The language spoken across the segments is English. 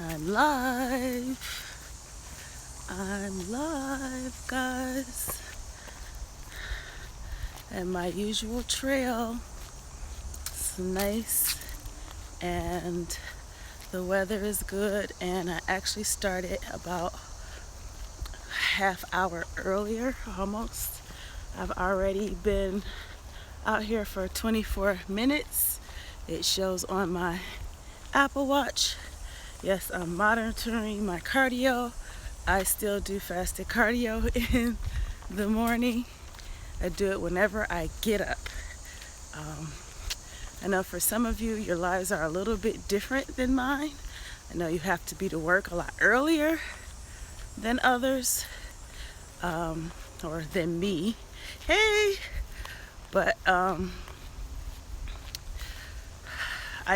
I'm live. I'm live, guys. And my usual trail. It's nice and the weather is good. And I actually started about half hour earlier, almost. I've already been out here for 24 minutes. It shows on my Apple Watch. Yes, I'm monitoring my cardio. I still do fasted cardio in the morning. I do it whenever I get up. I know for some of you, your lives are a little bit different than mine. I know you have to be to work a lot earlier than others, or than me. Hey! But I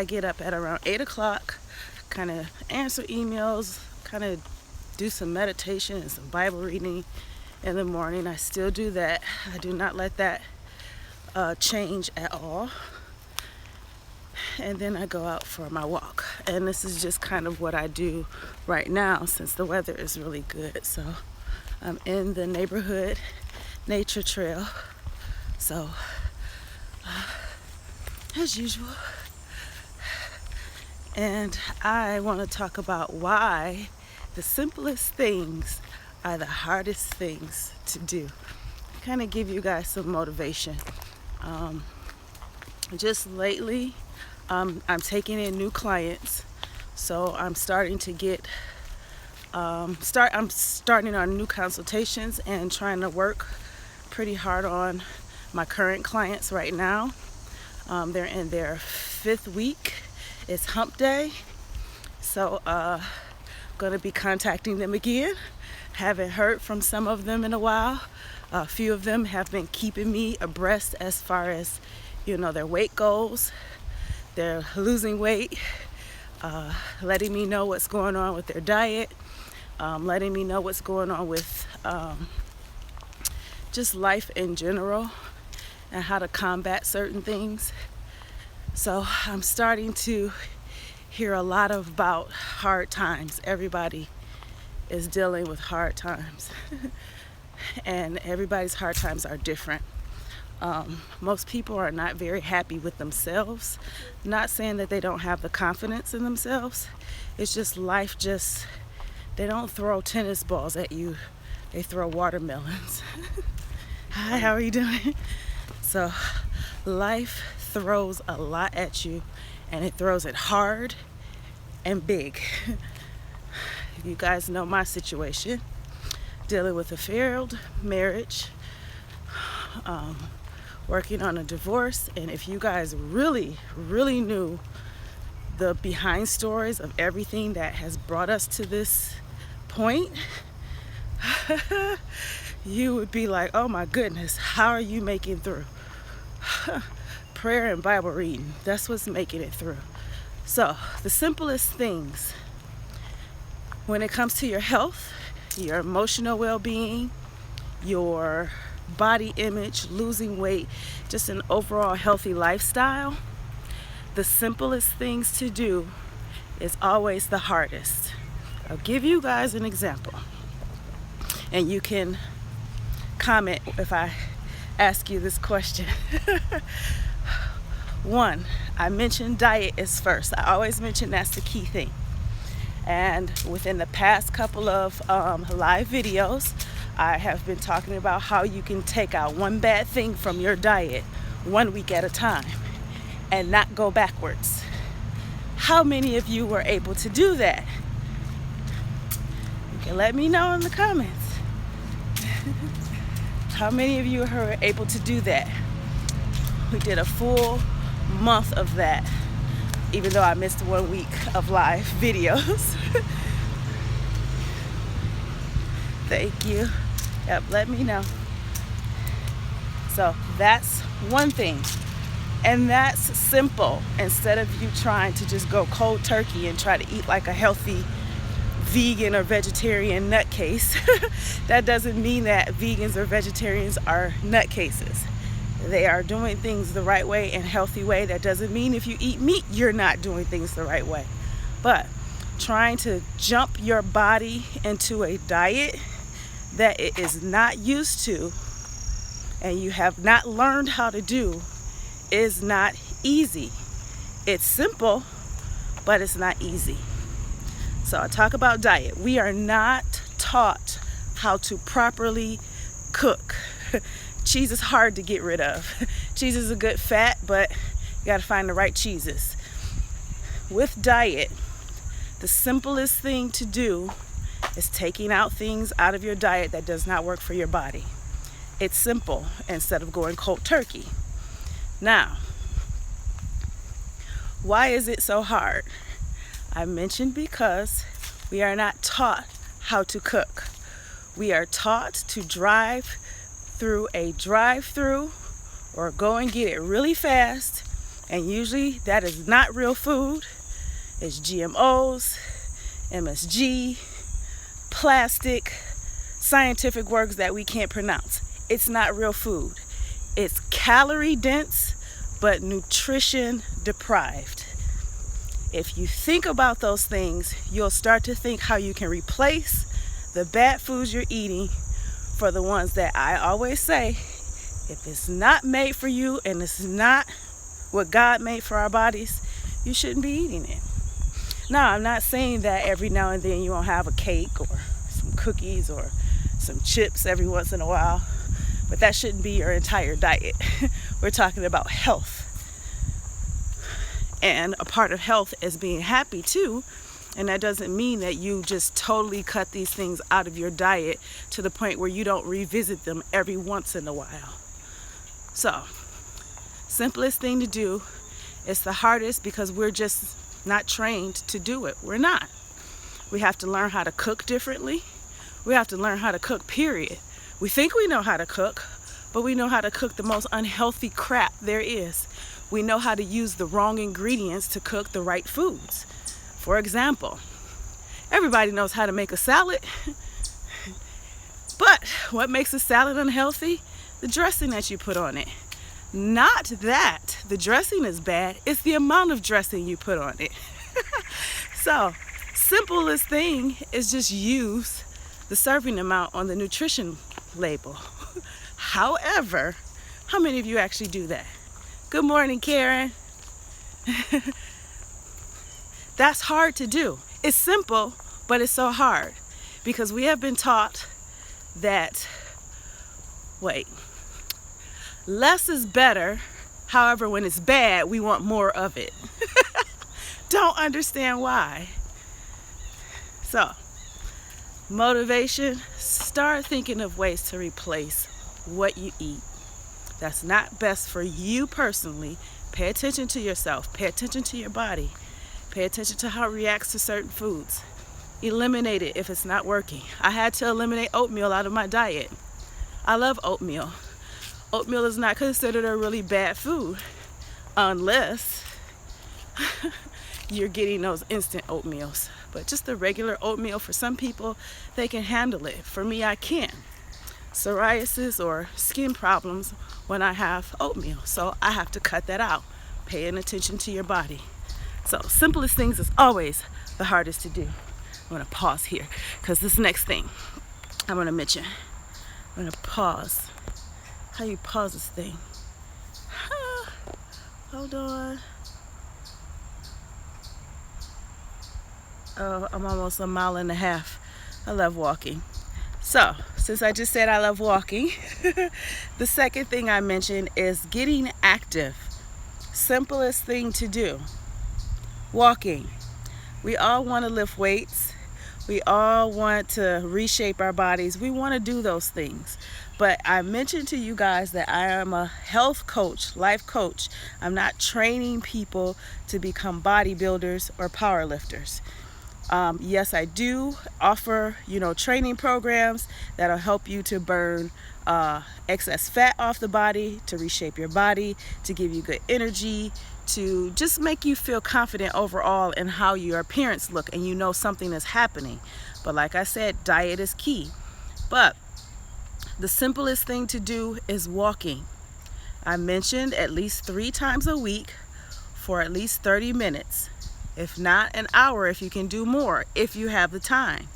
get up at around 8 o'clock, kind of answer emails, kind of do some meditation and some Bible reading in the morning. I still do that. I do not let that change at all. And then I go out for my walk. And this is just kind of what I do right now since the weather is really good. So I'm in the neighborhood nature trail. So as usual. And I want to talk about why the simplest things are the hardest things to do. Kind of give you guys some motivation. Just lately, I'm taking in new clients, so I'm starting to get I'm starting on new consultations and trying to work pretty hard on my current clients right now. They're in their 5th week. It's hump day, so gonna be contacting them again. Haven't heard from some of them in a while. A few of them have been keeping me abreast as far as, their weight goals. They're losing weight, letting me know what's going on with their diet, letting me know what's going on with just life in general and how to combat certain things. So I'm starting to hear a lot about hard times. Everybody is dealing with hard times. And everybody's hard times are different. Most people are not very happy with themselves. Not saying that they don't have the confidence in themselves. It's just life they don't throw tennis balls at you. They throw watermelons. Hi, how are you doing? So life throws a lot at you, and it throws it hard and big. You guys know my situation, dealing with a failed marriage, working on a divorce. And if you guys really knew the behind stories of everything that has brought us to this point, you would be like, oh my goodness, how are you making through? Prayer and Bible reading, that's what's making it through. So the simplest things when it comes to your health, your emotional well-being, your body image, losing weight, just an overall healthy lifestyle, the simplest things to do is always the hardest. I'll give you guys an example, and you can comment if I ask you this question. One, I mentioned diet is first. I always mention that's the key thing. And within the past couple of live videos, I have been talking about how you can take out one bad thing from your diet 1 week at a time and not go backwards. How many of you were able to do that? You can let me know in the comments. How many of you were able to do that? We did a full month of that, even though I missed 1 week of live videos. Thank you. Yep, let me know. So that's one thing. And that's simple. Instead of you trying to just go cold turkey and try to eat like a healthy vegan or vegetarian nutcase, that doesn't mean that vegans or vegetarians are nutcases. They are doing things the right way and healthy way. That doesn't mean if you eat meat, you're not doing things the right way. But trying to jump your body into a diet that it is not used to and you have not learned how to do is not easy. It's simple, but it's not easy. So I talk about diet. We are not taught how to properly cook. Cheese is hard to get rid of. Cheese is a good fat, but you gotta find the right cheeses. With diet, the simplest thing to do is taking out things out of your diet that does not work for your body. It's simple instead of going cold turkey. Now, why is it so hard? I mentioned because we are not taught how to cook. We are taught to drive through a drive-through or go and get it really fast, and usually that is not real food. It's GMOs, MSG, plastic, scientific words that we can't pronounce. It's not real food. It's calorie dense, but nutrition deprived. If you think about those things, you'll start to think how you can replace the bad foods you're eating for the ones that I always say, if it's not made for you and it's not what God made for our bodies, you shouldn't be eating it. Now, I'm not saying that every now and then you won't have a cake or some cookies or some chips every once in a while, but that shouldn't be your entire diet. We're talking about health. And a part of health is being happy too. And that doesn't mean that you just totally cut these things out of your diet to the point where you don't revisit them every once in a while. So, simplest thing to do is the hardest because we're just not trained to do it. We're not. We have to learn how to cook differently. We have to learn how to cook, period. We think we know how to cook, but we know how to cook the most unhealthy crap there is. We know how to use the wrong ingredients to cook the right foods. For example, everybody knows how to make a salad, but what makes a salad unhealthy? The dressing that you put on it. Not that the dressing is bad, it's the amount of dressing you put on it. So, simplest thing is just use the serving amount on the nutrition label. However, how many of you actually do that? Good morning, Karen. That's hard to do. It's simple, but it's so hard because we have been taught that, less is better. However, when it's bad, we want more of it. Don't understand why. So, motivation, start thinking of ways to replace what you eat. That's not best for you personally. Pay attention to yourself. Pay attention to your body. Pay attention to how it reacts to certain foods. Eliminate it if it's not working. I had to eliminate oatmeal out of my diet. I love oatmeal. Oatmeal is not considered a really bad food unless you're getting those instant oatmeals. But just the regular oatmeal, for some people, they can handle it. For me, I can't. Psoriasis or skin problems when I have oatmeal. So I have to cut that out. Paying attention to your body. So simplest things is always the hardest to do. I'm going to pause here because this next thing I'm going to mention. I'm going to pause. How you pause this thing? Hold on. Oh, I'm almost 1.5 miles. I love walking. So, since I just said I love walking, the second thing I mentioned is getting active. Simplest thing to do. Walking. We all want to lift weights. We all want to reshape our bodies. We want to do those things. But I mentioned to you guys that I am a health coach, life coach. I'm not training people to become bodybuilders or powerlifters. Yes, I do offer, training programs that'll help you to burn excess fat off the body, to reshape your body, to give you good energy, to just make you feel confident overall in how your appearance look and something is happening. But like I said, diet is key. But the simplest thing to do is walking. I mentioned at least 3 times a week for at least 30 minutes. If not, an hour if you can do more, if you have the time.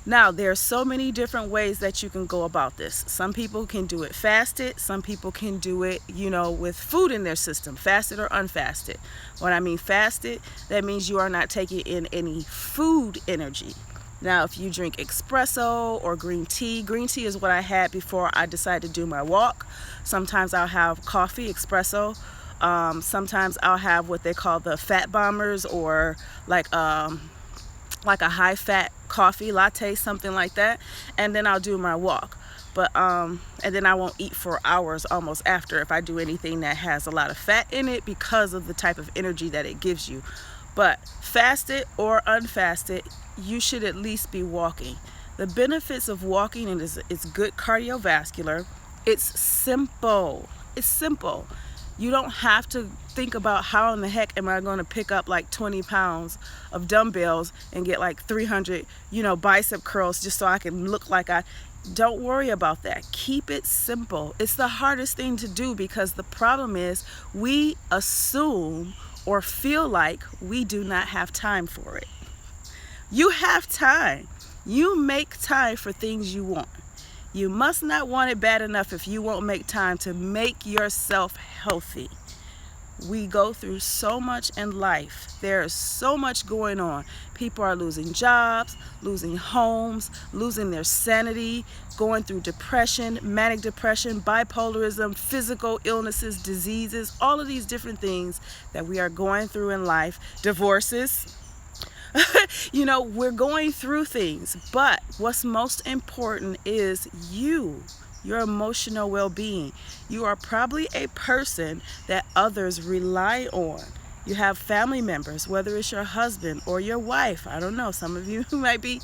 Now, there are so many different ways that you can go about this. Some people can do it fasted. Some people can do it, with food in their system, fasted or unfasted. When I mean fasted, that means you are not taking in any food energy. Now, if you drink espresso or green tea is what I had before I decided to do my walk. Sometimes I'll have coffee, espresso. Sometimes I'll have what they call the fat bombers, or like a high fat coffee latte, something like that, and then I'll do my walk. But and then I won't eat for hours almost after if I do anything that has a lot of fat in it, because of the type of energy that it gives you. But fasted or unfasted, you should at least be walking. The benefits of walking is it's good cardiovascular. It's simple. You don't have to think about how in the heck am I going to pick up like 20 pounds of dumbbells and get like 300, bicep curls just so I can look like don't worry about that. Keep it simple. It's the hardest thing to do, because the problem is we assume or feel like we do not have time for it. You have time. You make time for things you want. You must not want it bad enough if you won't make time to make yourself healthy. We go through so much in life. There is so much going on. People are losing jobs, losing homes, losing their sanity, going through depression, manic depression, bipolarism, physical illnesses, diseases, all of these different things that we are going through in life, divorces. We're going through things, but what's most important is your emotional well-being. You are probably a person that others rely on. You have family members, whether it's your husband or your wife. I don't know, some of you might be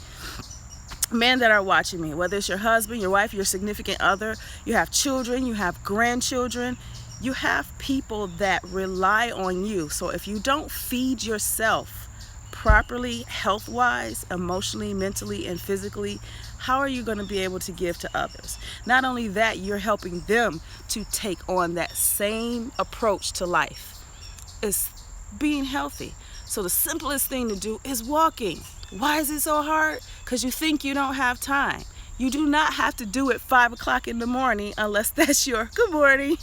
men that are watching me, whether it's your husband, your wife, your significant other. You have children, you have grandchildren. You have people that rely on you. So if you don't feed yourself properly, health-wise, emotionally, mentally, and physically, how are you going to be able to give to others? Not only that, you're helping them to take on that same approach to life. It's being healthy. So the simplest thing to do is walking. Why is it so hard? Because you think you don't have time. You do not have to do it 5 o'clock in the morning unless that's your good morning.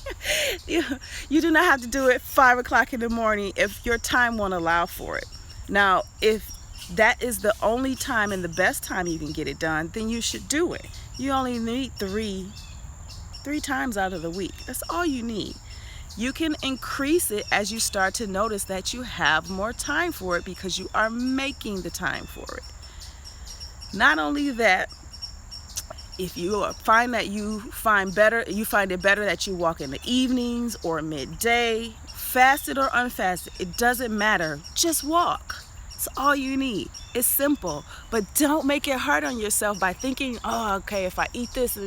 You do not have to do it 5 o'clock in the morning if your time won't allow for it. Now, if that is the only time and the best time you can get it done, then you should do it. You only need three times out of the week. That's all you need. You can increase it as you start to notice that you have more time for it, because you are making the time for it. Not only that, if you find that you find it better that you walk in the evenings or midday, fasted or unfasted, it doesn't matter. Just walk. It's all you need. It's simple, but don't make it hard on yourself by thinking, oh, okay, if I eat this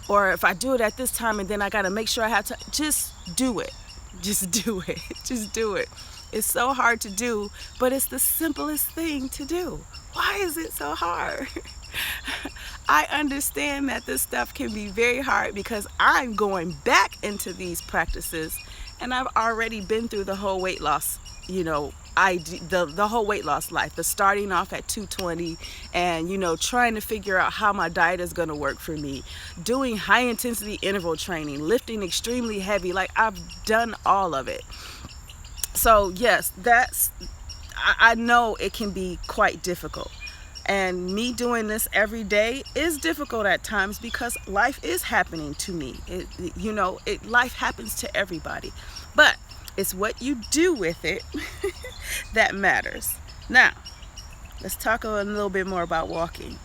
or if I do it at this time and then I got to make sure I have to. Just do it. Just do it. Just do it. It's so hard to do, but it's the simplest thing to do. Why is it so hard? I understand that this stuff can be very hard, because I'm going back into these practices and I've already been through the whole weight loss, the whole weight loss life, the starting off at 220 and, trying to figure out how my diet is going to work for me, doing high intensity interval training, lifting extremely heavy. Like, I've done all of it. So yes, I know it can be quite difficult. And me doing this every day is difficult at times, because life is happening to me. Life happens to everybody. But it's what you do with it that matters. Now, let's talk a little bit more about walking.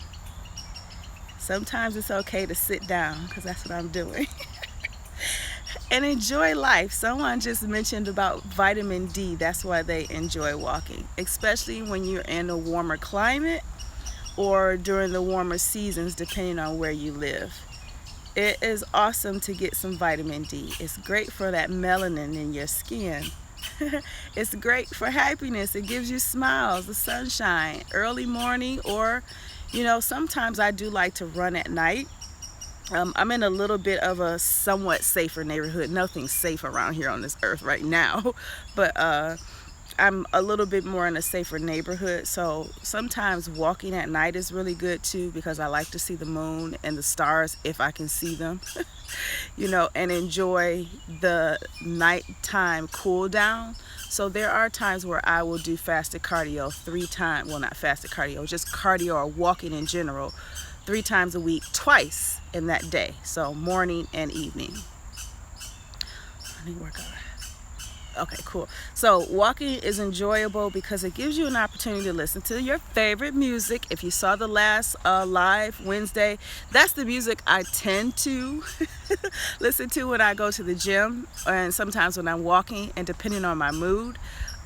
Sometimes it's okay to sit down, because that's what I'm doing. And enjoy life. Someone just mentioned about vitamin D. That's why they enjoy walking, especially when you're in a warmer climate or during the warmer seasons, depending on where you live. It is awesome to get some vitamin D. It's great for that melanin in your skin. It's great for happiness. It gives you smiles, the sunshine, early morning, or, sometimes I do like to run at night. I'm in a little bit of a somewhat safer neighborhood. Nothing's safe around here on this earth right now. But I'm a little bit more in a safer neighborhood, so sometimes walking at night is really good too, because I like to see the moon and the stars if I can see them. You know, and enjoy the nighttime cool down. So there are times where I will do fasted cardio 3 times, well, not fasted cardio, just cardio or walking in general, 3 times a week, twice in that day. So morning and evening. Morning workout. Okay, cool. So walking is enjoyable because it gives you an opportunity to listen to your favorite music. If you saw the last live Wednesday, that's the music I tend to listen to when I go to the gym, and sometimes when I'm walking, and depending on my mood,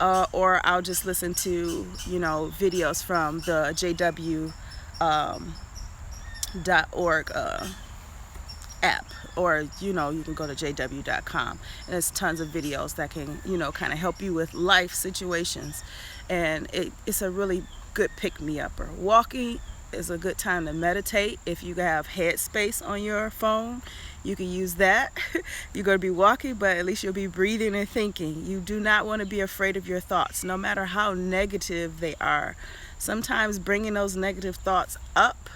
or I'll just listen to, you know, videos from the JW.org app, or, you know, you can go to jw.com, and there's tons of videos that can, you know, kind of help you with life situations, and it's a really good pick-me-upper. Walking is a good time to meditate. If you have Headspace on your phone, you can use that. You're going to be walking, but at least you'll be breathing and thinking. You do not want to be afraid of your thoughts, no matter how negative they are. Sometimes bringing those negative thoughts up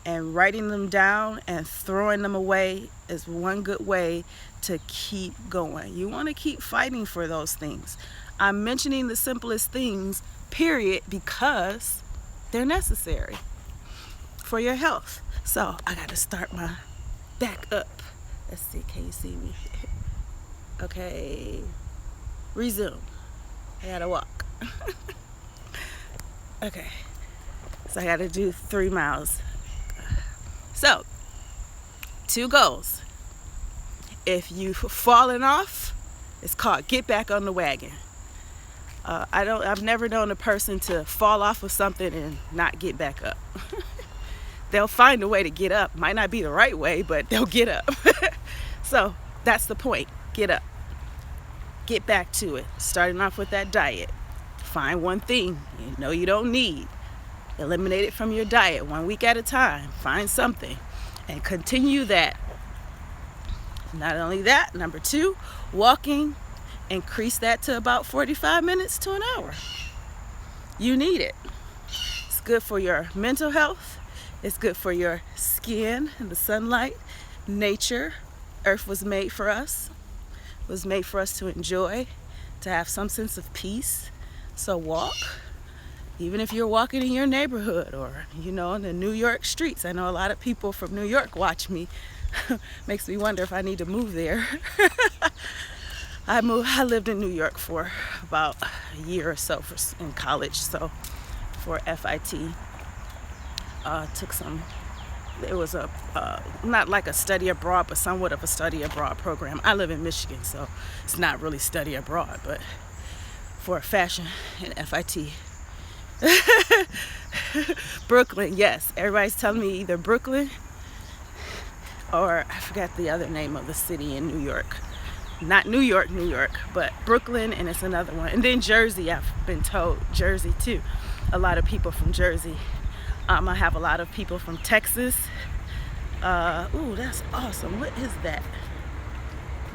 and writing them down and throwing them away is one good way to keep going. You want to keep fighting for those things. I'm mentioning the simplest things, period, because they're necessary for your health. So I got to start my back up. Let's see, can you see me? Okay, resume. I gotta walk. Okay, so I gotta do 3 miles. So, 2 goals. If you've fallen off, it's called get back on the wagon. I've never known a person to fall off of something and not get back up. They'll find a way to get up. Might not be the right way, but they'll get up. So that's the point. Get up. Get back to it. Starting off with that diet. Find one thing you know you don't need. Eliminate it from your diet 1 week at a time. Find something and continue that. Not only that, number 2, walking, increase that to about 45 minutes to an hour. You need it. It's good for your mental health. It's good for your skin and the sunlight, nature. Earth was made for us. It was made for us to enjoy, to have some sense of peace. So walk. Even if you're walking in your neighborhood or, you know, in the New York streets. I know a lot of people from New York watch me. Makes me wonder if I need to move there. I lived in New York for about a year or so in college. So for FIT, it was not like a study abroad, but somewhat of a study abroad program. I live in Michigan, so it's not really study abroad, but for fashion and FIT. Brooklyn, yes. Everybody's telling me either Brooklyn or I forgot the other name of the city in New York. Not New York, but Brooklyn, and it's another one. And then Jersey, I've been told. Jersey too. A lot of people from Jersey. I have a lot of people from Texas. Ooh, that's awesome. What is that?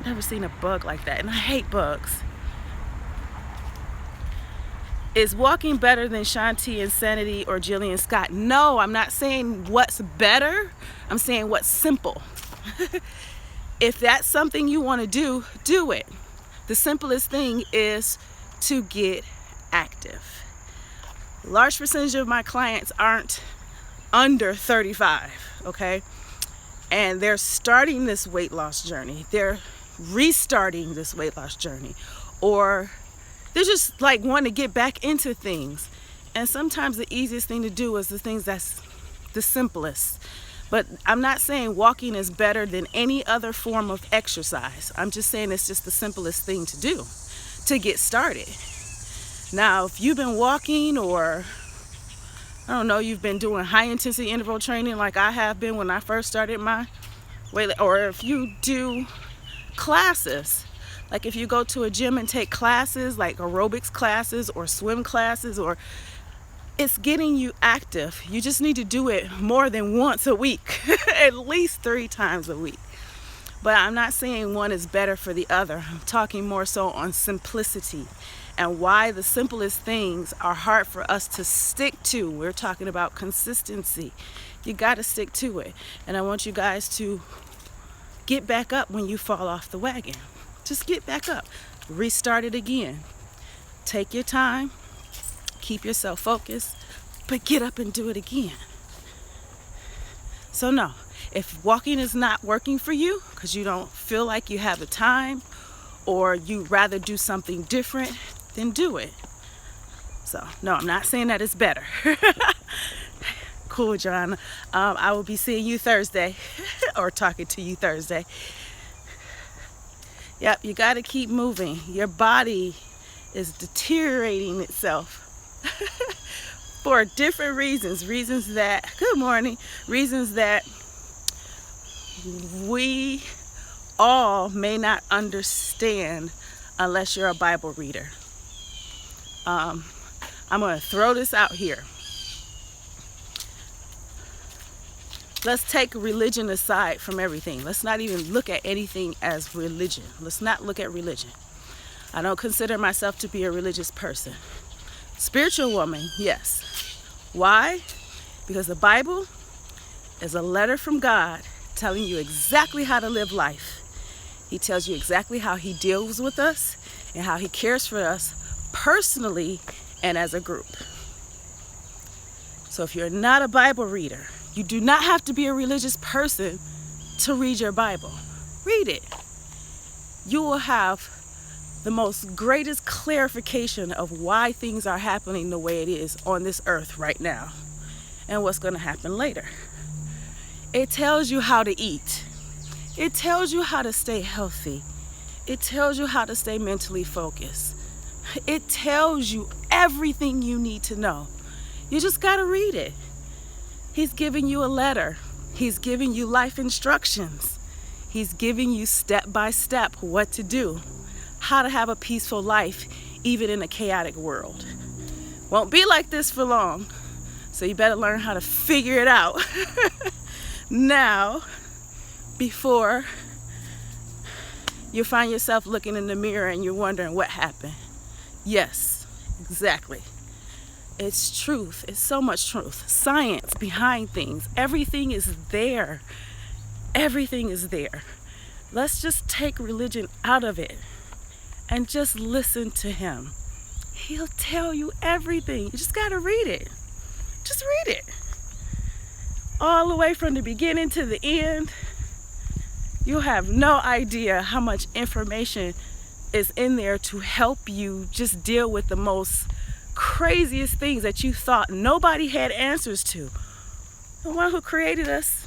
Never seen a bug like that, and I hate bugs. Is walking better than Shanti Insanity or Jillian Scott? No, I'm not saying what's better. I'm saying what's simple. If that's something you want to do, do it. The simplest thing is to get active. A large percentage of my clients aren't under 35, okay? And they're starting this weight loss journey. They're restarting this weight loss journey. Or they're just like wanting to get back into things. And sometimes the easiest thing to do is the things that's the simplest. But I'm not saying walking is better than any other form of exercise. I'm just saying it's just the simplest thing to do to get started. Now, if you've been walking, or I don't know, you've been doing high intensity interval training like I have been when I first started my weight, or if you do classes, like if you go to a gym and take classes like aerobics classes or swim classes, or it's getting you active. You just need to do it more than once a week, at least 3 times a week. But I'm not saying one is better for the other. I'm talking more so on simplicity and why the simplest things are hard for us to stick to. We're talking about consistency. You got to stick to it. And I want you guys to get back up when you fall off the wagon. Just get back up. Restart it again. Take your time. Keep yourself focused. But get up and do it again. So no, if walking is not working for you because you don't feel like you have the time or you rather do something different, then do it. So no, I'm not saying that it's better. Cool, John. I will be seeing you Thursday or talking to you Thursday. Yep, you got to keep moving. Your body is deteriorating itself for different reasons. Reasons that, good morning, reasons that we all may not understand unless you're a Bible reader. I'm going to throw this out here. Let's take religion aside from everything. Let's not even look at anything as religion. Let's not look at religion. I don't consider myself to be a religious person. Spiritual woman, yes. Why? Because the Bible is a letter from God telling you exactly how to live life. He tells you exactly how he deals with us and how he cares for us personally and as a group. So if you're not a Bible reader, you do not have to be a religious person to read your Bible. Read it. You will have the most greatest clarification of why things are happening the way it is on this earth right now and what's going to happen later. It tells you how to eat. It tells you how to stay healthy. It tells you how to stay mentally focused. It tells you everything you need to know. You just got to read it. He's giving you a letter. He's giving you life instructions. He's giving you step by step what to do, how to have a peaceful life, even in a chaotic world. Won't be like this for long, so you better learn how to figure it out now before you find yourself looking in the mirror and you're wondering what happened. Yes, exactly. It's truth. It's so much truth. Science behind things. Everything is there. Everything is there. Let's just take religion out of it and just listen to him. He'll tell you everything. You just got to read it. Just read it. All the way from the beginning to the end. You'll have no idea how much information is in there to help you just deal with the most craziest things that you thought nobody had answers to. The one who created us,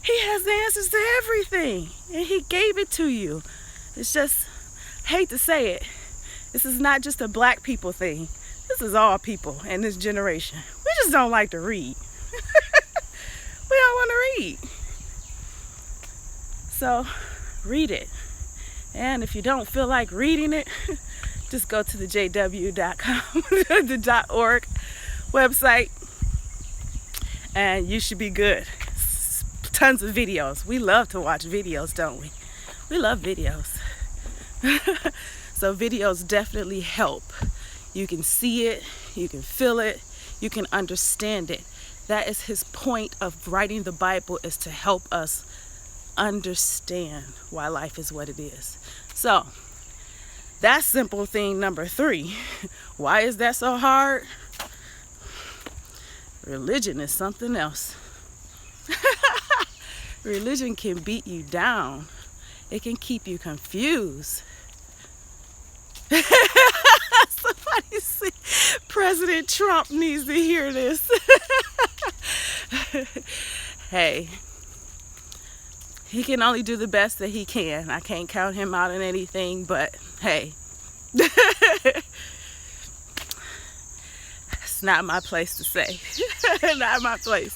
he has the answers to everything, and he gave it to you. It's just, hate to say it, this is not just a black people thing. This is all people in this generation. We just don't like to read. We don't want to read. So read it. And if you don't feel like reading it, just go to the jw.com, the .org website, and you should be good. Tons of videos. We love to watch videos, don't we? We love videos. So videos definitely help. You can see it, you can feel it, you can understand it. That is his point of writing the Bible, is to help us understand why life is what it is. So that's simple thing number 3. Why is that so hard? Religion is something else. Religion can beat you down. It can keep you confused. Somebody say President Trump needs to hear this. Hey, he can only do the best that he can. I can't count him out in anything, but hey. It's not my place to say. Not my place.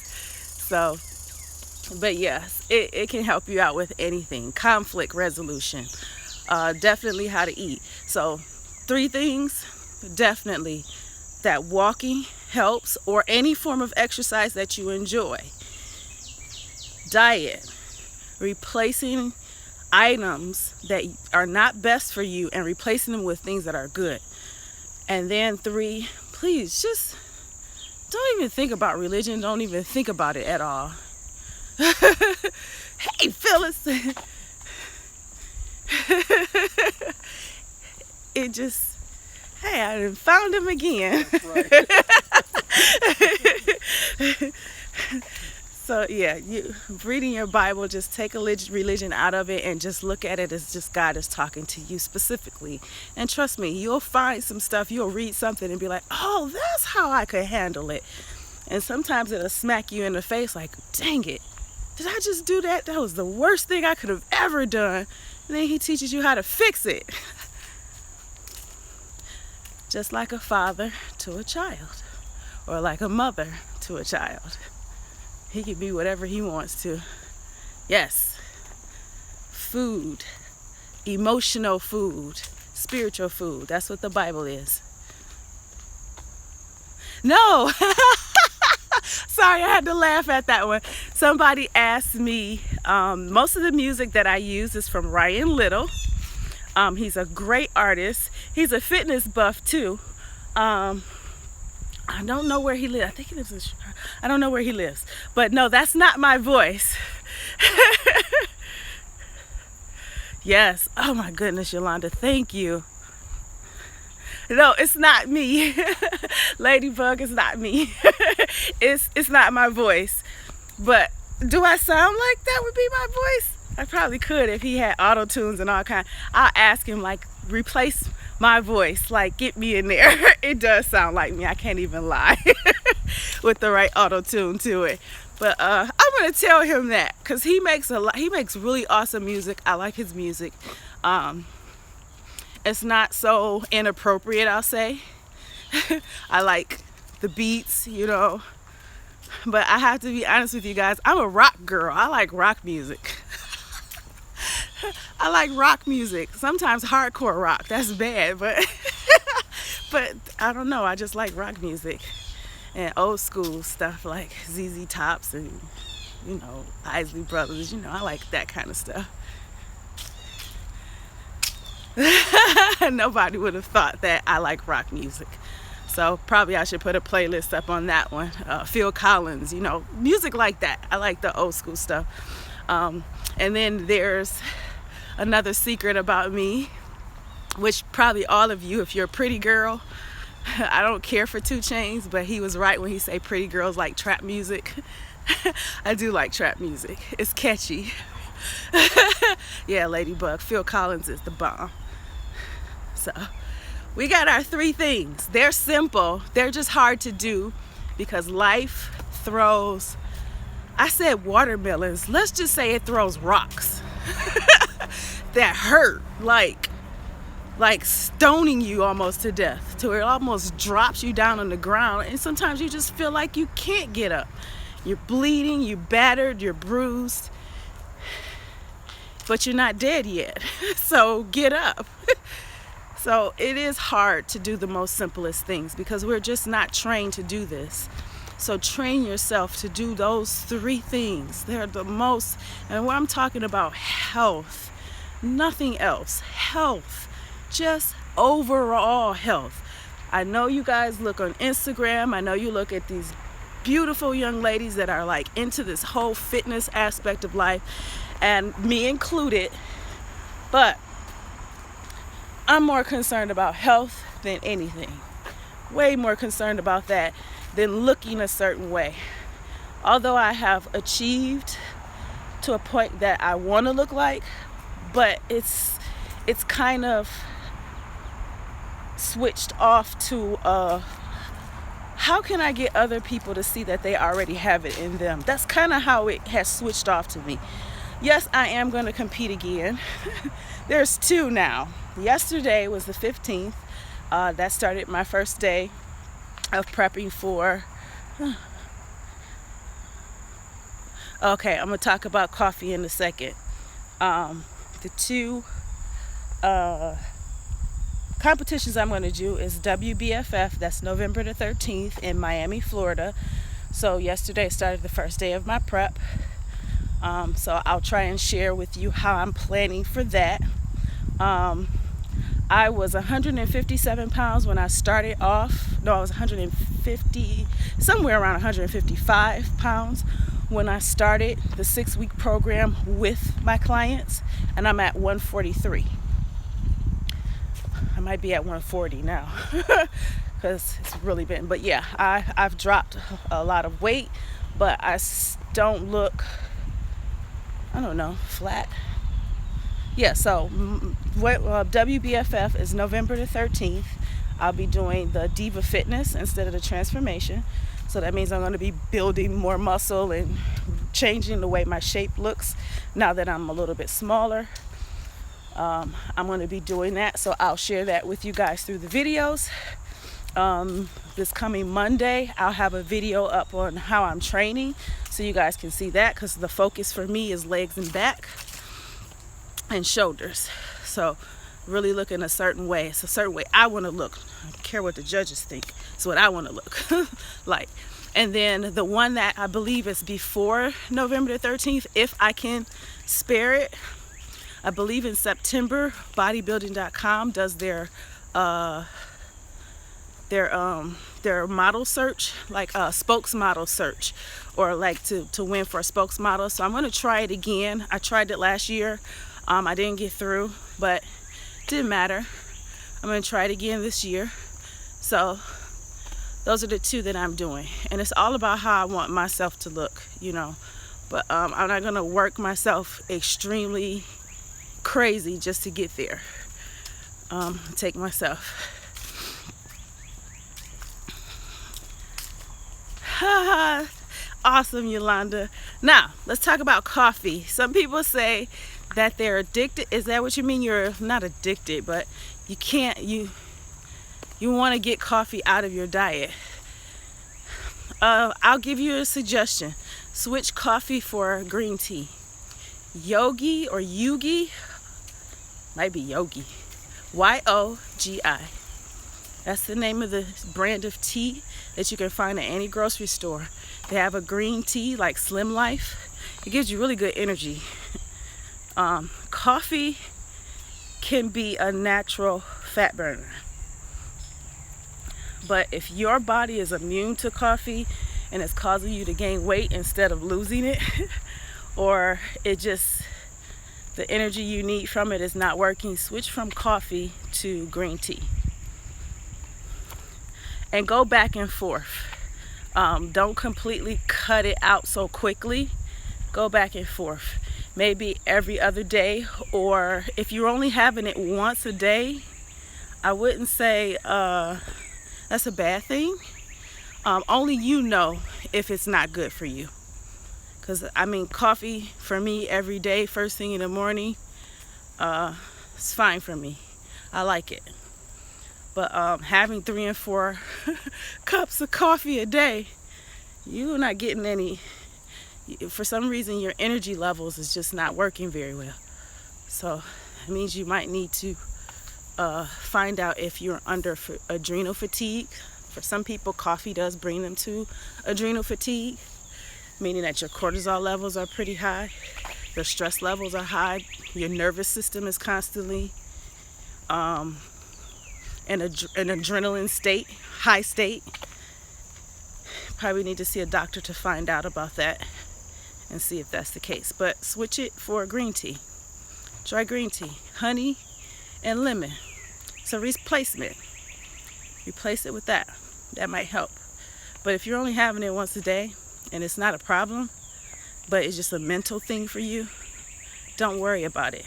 So, but yes, it can help you out with anything. Conflict resolution. Definitely how to eat. So 3 things definitely that walking helps, or any form of exercise that you enjoy. Diet. Replacing items that are not best for you and replacing them with things that are good. And then 3, please just don't even think about religion. Don't even think about it at all. Hey, Phyllis. It just, hey, I done found him again. That's right. So yeah, you reading your Bible, just take a religion out of it and just look at it as just God is talking to you specifically. And trust me, you'll find some stuff, you'll read something and be like, oh, that's how I could handle it. And sometimes it'll smack you in the face like, dang it, did I just do that? That was the worst thing I could have ever done. And then he teaches you how to fix it. Just like a father to a child, or like a mother to a child. He can be whatever he wants to. Yes. Food. Emotional food. Spiritual food. That's what the Bible is. No. Sorry, I had to laugh at that one. Somebody asked me, most of the music that I use is from Ryan Little. He's a great artist. He's a fitness buff too. I don't know where he lives. I think he lives in I don't know where he lives. But no, that's not my voice. Yes. Oh my goodness, Yolanda, thank you. No, it's not me. Ladybug, it's not me. It's not my voice. But do I sound like that would be my voice? I probably could if he had auto tunes and all kind. I'll ask him, like, replace my voice, like, get me in there. It does sound like me, I can't even lie. With the right auto tune to it. But I'm gonna tell him that, because he makes really awesome music. I like his music. It's not so inappropriate, I'll say. I like the beats, you know. But I have to be honest with you guys, I'm a rock girl. I like rock music. I like rock music. Sometimes hardcore rock. That's bad, but but I don't know. I just like rock music and old school stuff like ZZ Tops and, you know, Isley Brothers. You know, I like that kind of stuff. Nobody would have thought that I like rock music. So probably I should put a playlist up on that one. Phil Collins, you know, music like that. I like the old school stuff. And then there's another secret about me, which probably all of you, if you're a pretty girl, I don't care for 2 Chainz, but he was right when he say pretty girls like trap music. I do like trap music. It's catchy. Yeah, Ladybug, Phil Collins is the bomb. So we got our 3 things. They're simple. They're just hard to do because life throws, I said watermelons. Let's just say it throws rocks that hurt, like stoning you almost to death, to where it almost drops you down on the ground. And sometimes you just feel like you can't get up. You're bleeding, you're battered, you're bruised, but you're not dead yet. So get up. So it is hard to do the most simplest things because we're just not trained to do this. So train yourself to do those 3 things. They're the most, and when I'm talking about health, nothing else. Health, just overall health. I know you guys look on Instagram. I know you look at these beautiful young ladies that are like into this whole fitness aspect of life, and me included, but I'm more concerned about health than anything. Way more concerned about that than looking a certain way. Although I have achieved to a point that I want to look like, but it's kind of switched off to how can I get other people to see that they already have it in them? That's kind of how it has switched off to me. Yes, I am going to compete again. There's 2 now. Yesterday was the 15th. That started my first day of prepping for... Okay, I'm going to talk about coffee in a second. The 2 competitions I'm going to do is WBFF. That's November the 13th in Miami, Florida. So yesterday started the first day of my prep. So I'll try and share with you how I'm planning for that. I was 157 pounds when I started off. No, I was 150, somewhere around 155 pounds when I started the 6-week program with my clients, and I'm at 143. I might be at 140 now because it's really been, but yeah, I've dropped a lot of weight, but I don't look, I don't know, flat. Yeah, so WBFF is November the 13th. I'll be doing the Diva Fitness instead of the Transformation. So that means I'm going to be building more muscle and changing the way my shape looks now that I'm a little bit smaller. I'm going to be doing that, so I'll share that with you guys through the videos. This coming Monday, I'll have a video up on how I'm training so you guys can see that, because the focus for me is legs and back and shoulders. So really looking a certain way. It's a certain way I want to look. I don't care what the judges think. It's what I want to look like. And then the one that I believe is before November the 13th, if I can spare it, I believe in September, bodybuilding.com does their model search, like a spokesmodel search, or like to win for a spokesmodel. So I'm going to try it again. I tried it last year. I didn't get through, but it didn't matter. I'm going to try it again this year. So those are the two that I'm doing. And it's all about how I want myself to look, you know. But I'm not going to work myself extremely crazy just to get there. Take myself. Awesome, Yolanda. Now, let's talk about coffee. Some people say that they're addicted. Is that what you mean? You're not addicted, but you can't, you want to get coffee out of your diet. I'll give you a suggestion. Switch coffee for green tea. Yogi or Yugi, might be Yogi, YOGI. That's the name of the brand of tea that you can find at any grocery store. They have a green tea like Slim Life. It gives you really good energy. Coffee can be a natural fat burner. But if your body is immune to coffee and it's causing you to gain weight instead of losing it, or it just, the energy you need from it is not working, switch from coffee to green tea. And go back and forth. Don't completely cut it out so quickly. Go back and forth. Maybe every other day, or if you're only having it once a day, I wouldn't say that's a bad thing. Only you know if it's not good for you. Because, I mean, coffee for me every day, first thing in the morning, it's fine for me. I like it. But having 3 and 4 cups of coffee a day, you're not getting any. For some reason, your energy levels is just not working very well. So it means you might need to find out if you're under adrenal fatigue. For some people, coffee does bring them to adrenal fatigue, meaning that your cortisol levels are pretty high, your stress levels are high, your nervous system is constantly in an adrenaline state, high state. Probably need to see a doctor to find out about that and see if that's the case. But switch it for green tea. Try green tea, honey and lemon. It's a replacement. Replace it with that. That might help. But if you're only having it once a day and it's not a problem, but it's just a mental thing for you, don't worry about it.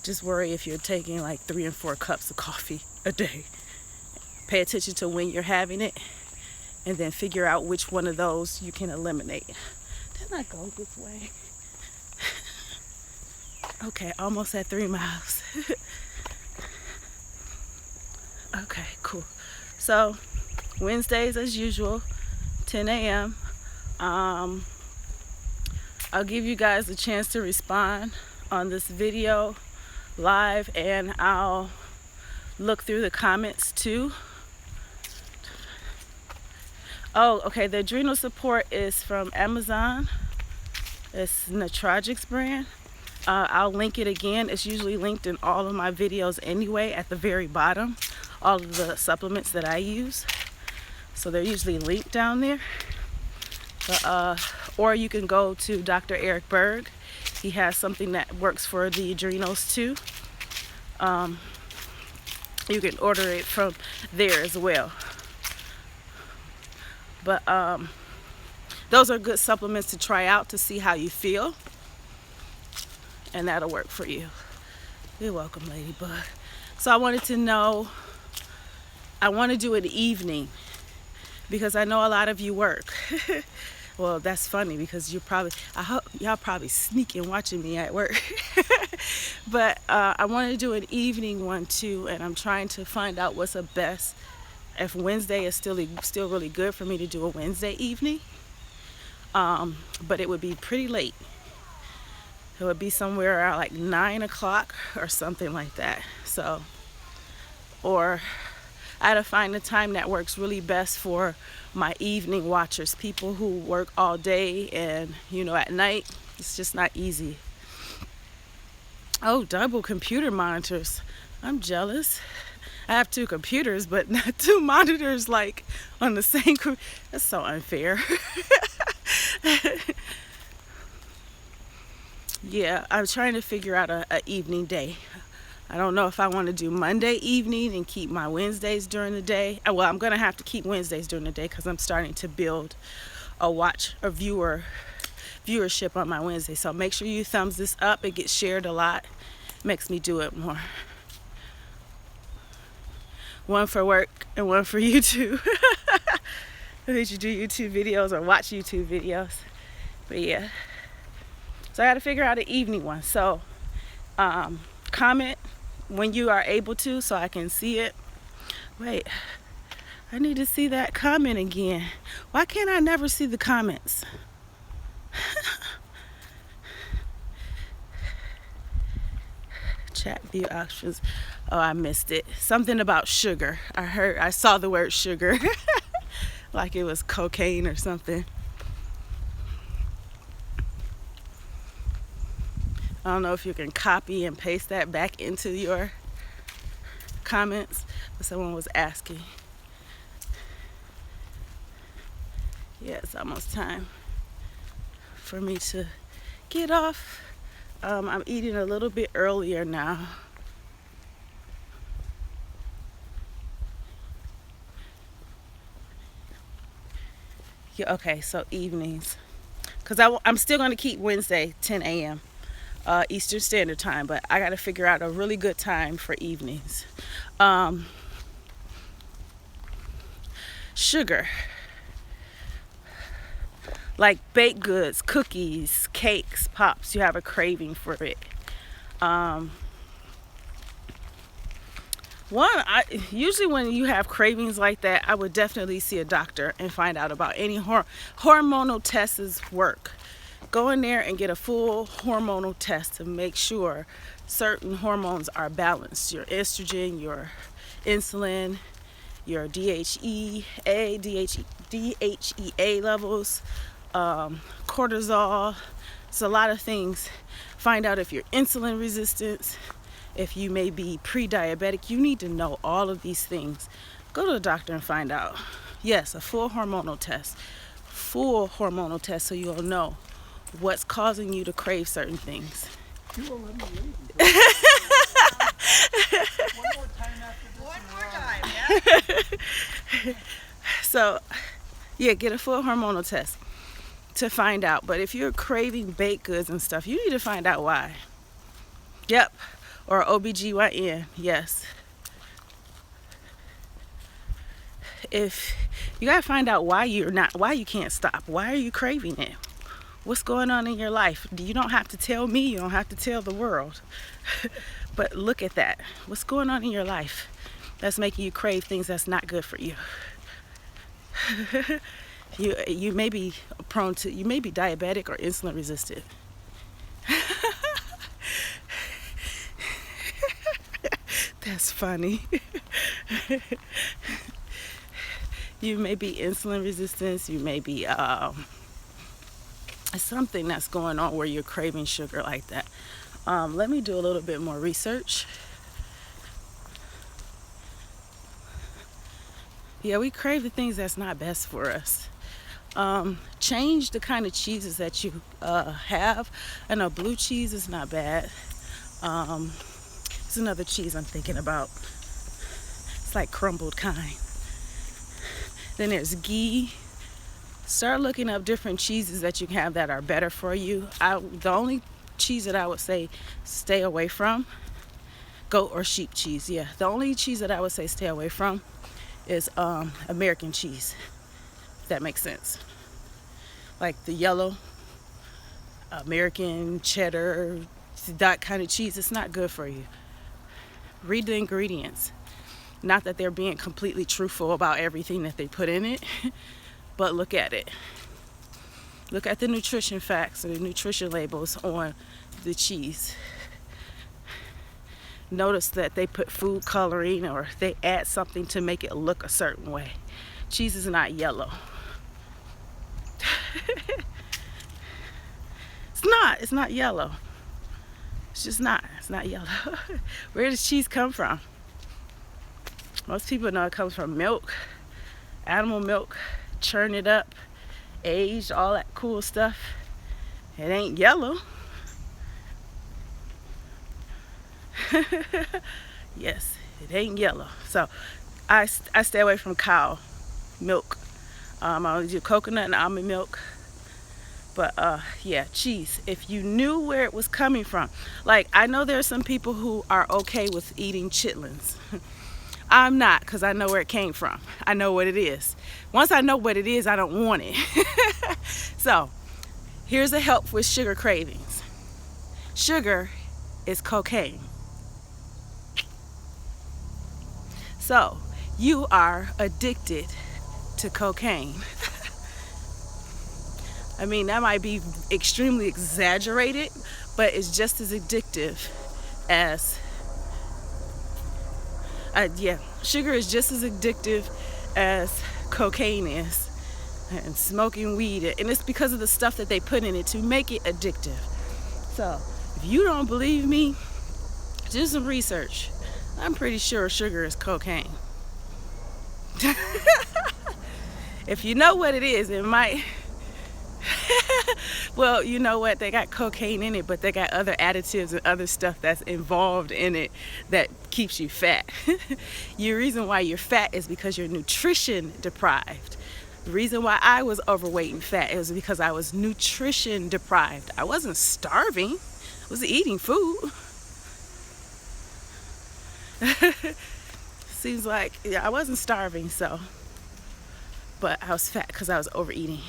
Just worry if you're taking like 3 and 4 cups of coffee a day. Pay attention to when you're having it, and then figure out which one of those you can eliminate. Didn't I go this way? Okay, almost at 3 miles. Okay, cool. So Wednesdays as usual, 10 a.m. I'll give you guys a chance to respond on this video live, and I'll look through the comments too. Oh, okay. The adrenal support is from Amazon. It's NATROGIX brand. I'll link it again. It's usually linked in all of my videos anyway at the very bottom. All of the supplements that I use. So they're usually linked down there. But, or you can go to Dr. Eric Berg. He has something that works for the adrenals too. You can order it from there as well. But those are good supplements to try out to see how you feel. And that'll work for you. You're welcome, Ladybug. So I wanted to know, I want to do an evening because I know a lot of you work. Well, that's funny because I hope y'all probably sneaking watching me at work. But I want to do an evening one too, and I'm trying to find out what's the best. If Wednesday is still really good for me to do a Wednesday evening, but it would be pretty late. It would be somewhere around like 9 o'clock or something like that. So, or I had to find a time that works really best for my evening watchers, people who work all day and, you know, at night. It's just not easy. Oh, double computer monitors. I'm jealous. I have 2 computers, but not 2 monitors like on the same computer. That's so unfair. Yeah, I'm trying to figure out a evening day. I don't know if I want to do Monday evening and keep my Wednesdays during the day. Well, I'm going to have to keep Wednesdays during the day because I'm starting to build a viewership on my Wednesday. So make sure you thumbs this up. It gets shared a lot. Makes me do it more. One for work and one for YouTube. Did you do YouTube videos or watch YouTube videos? But yeah. So I got to figure out an evening one. So comment when you are able to so I can see it. Wait, I need to see that comment again. Why can't I never see the comments? Chat view options. Oh, I missed it. Something about sugar. I saw the word sugar. Like it was cocaine or something. I don't know if you can copy and paste that back into your comments, but someone was asking. Yeah, it's almost time for me to get off. I'm eating a little bit earlier now. Yeah, okay, so evenings. Because I'm still going to keep Wednesday 10 a.m. Eastern Standard Time, but I got to figure out a really good time for evenings. Sugar. Like baked goods, cookies, cakes, pops, you have a craving for it. Usually when you have cravings like that, I would definitely see a doctor and find out about any hormonal tests work. Go in there and get a full hormonal test to make sure certain hormones are balanced. Your estrogen, your insulin, your DHEA levels, cortisol. It's a lot of things. Find out if you're insulin resistant, if you may be pre-diabetic. You need to know all of these things. Go to the doctor and find out. Yes, a full hormonal test. Full hormonal test so you'll know what's causing you to crave certain things. You will let me leave. One more time after this. One more time, yeah. So, yeah, get a full hormonal test to find out. But if you're craving baked goods and stuff, you need to find out why. Yep. Or OBGYN, yes. If you gotta find out why you can't stop. Why are you craving it? What's going on in your life? You don't have to tell me, you don't have to tell the world. But look at that. What's going on in your life that's making you crave things that's not good for you? You may be you may be diabetic or insulin resistant. That's funny. You may be insulin resistance, you may be something that's going on where you're craving sugar like that. Let me do a little bit more research. Yeah, we crave the things that's not best for us. Change the kind of cheeses that you have. I know blue cheese is not bad. It's another cheese I'm thinking about. It's like crumbled kind. Then there's ghee. Start looking up different cheeses that you can have that are better for you. The only cheese that I would say stay away from, goat or sheep cheese. Yeah, the only cheese that I would say stay away from is American cheese. If that makes sense. Like the yellow American cheddar, that kind of cheese. It's not good for you. Read the ingredients. Not that they're being completely truthful about everything that they put in it, but look at it. Look at the nutrition facts or the nutrition labels on the cheese. Notice that they put food coloring or they add something to make it look a certain way. Cheese is not yellow. It's not yellow. It's just not. It's not yellow. Where does cheese come from? Most people know it comes from milk, animal milk, churn it up, aged, all that cool stuff. It ain't yellow. Yes, it ain't yellow. So I stay away from cow milk. I only do coconut and almond milk. But yeah, cheese. If you knew where it was coming from. Like, I know there are some people who are okay with eating chitlins. I'm not, because I know where it came from. I know what it is. Once I know what it is, I don't want it. So, here's a help with sugar cravings. Sugar is cocaine. So, you are addicted to cocaine. I mean, that might be extremely exaggerated, but it's just as addictive as sugar is just as addictive as cocaine is, and smoking weed, and it's because of the stuff that they put in it to make it addictive. So if you don't believe me, do some research. I'm pretty sure sugar is cocaine. If you know what it is, it might well, you know what, they got cocaine in it, but they got other additives and other stuff that's involved in it that keeps you fat. The reason why you're fat is because you're nutrition deprived. The reason why I was overweight and fat is because I was nutrition deprived. I wasn't starving. I was eating food. Seems like I wasn't starving, but I was fat because I was overeating.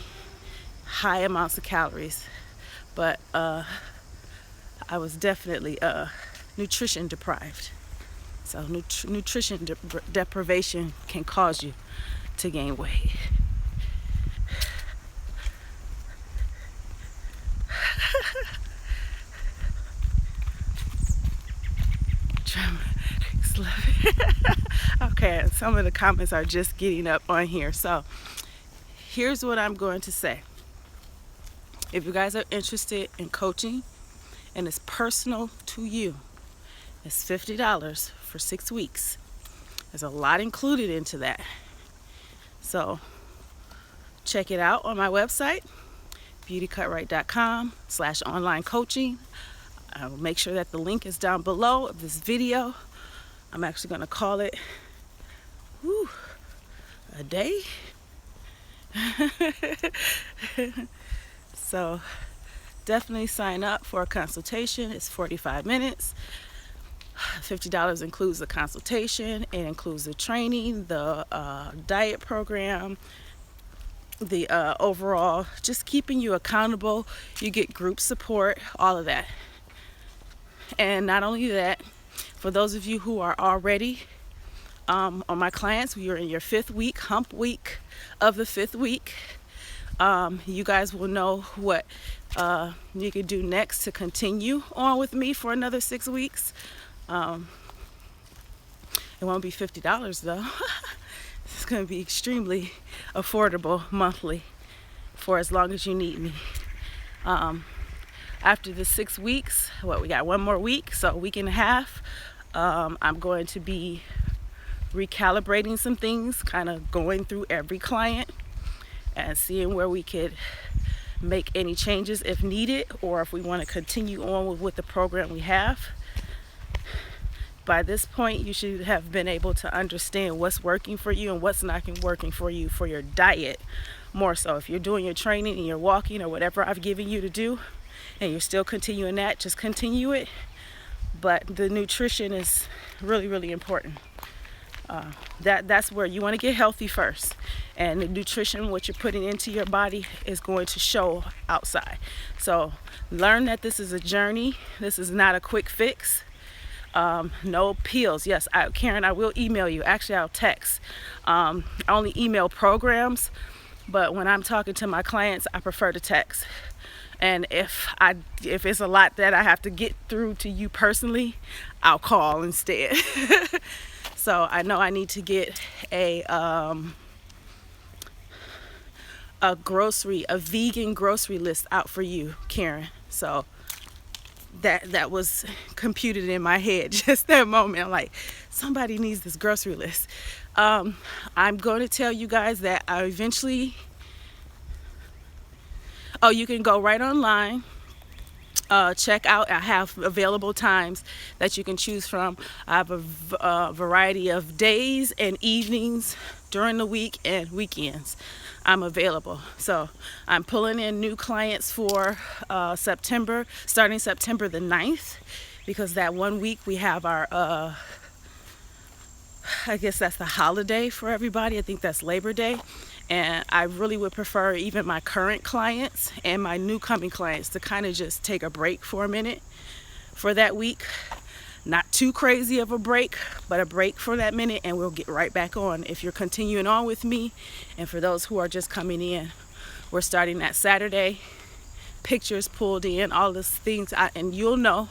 High amounts of calories, but I was definitely nutrition deprived. So nutrition deprivation can cause you to gain weight. Okay, some of the comments are just getting up on here. So here's what I'm going to say. If you guys are interested in coaching and it's personal to you, it's $50 for 6 weeks. There's a lot included into that. So check it out on my website, beautycutright.com/online coaching. I will make sure that the link is down below of this video. I'm actually going to call it a day. So definitely sign up for a consultation. It's 45 minutes. $50 includes the consultation. It includes the training, the diet program, the overall just keeping you accountable. You get group support, all of that. And not only that, for those of you who are already on my clients, you're in your 5th week, hump week of the 5th week. You guys will know what you can do next to continue on with me for another 6 weeks. It won't be $50 though. It's going to be extremely affordable monthly for as long as you need me. After the 6 weeks, we got one more week, so a week and a half, I'm going to be recalibrating some things, kind of going through every client and seeing where we could make any changes if needed, or if we want to continue on with the program we have. By this point, you should have been able to understand what's working for you and what's not working for you for your diet. More so, if you're doing your training and you're walking or whatever I've given you to do, and you're still continuing that, just continue it. But the nutrition is really, really important. That's where you want to get healthy first, and the nutrition, what you're putting into your body, is going to show outside. So learn that this is a journey. This is not a quick fix. No pills. Yes, Karen, I will email you. Actually, I'll text. I only email programs, but when I'm talking to my clients, I prefer to text. And if it's a lot that I have to get through to you personally, I'll call instead. So I know I need to get a vegan grocery list out for you, Karen. So that was computed in my head just that moment. I'm like, somebody needs this grocery list. I'm going to tell you guys that I eventually, you can go right online, check out. I have available times that you can choose from. I have a variety of days and evenings during the week and weekends. I'm available. So I'm pulling in new clients for September, starting September the 9th, because that 1 week we have our, I guess that's the holiday for everybody. I think that's Labor Day. And I really would prefer even my current clients and my new coming clients to kind of just take a break for a minute for that week. Not too crazy of a break, but a break for that minute, and we'll get right back on. If you're continuing on with me, and for those who are just coming in, we're starting that Saturday. Pictures pulled in, all these things, and you'll know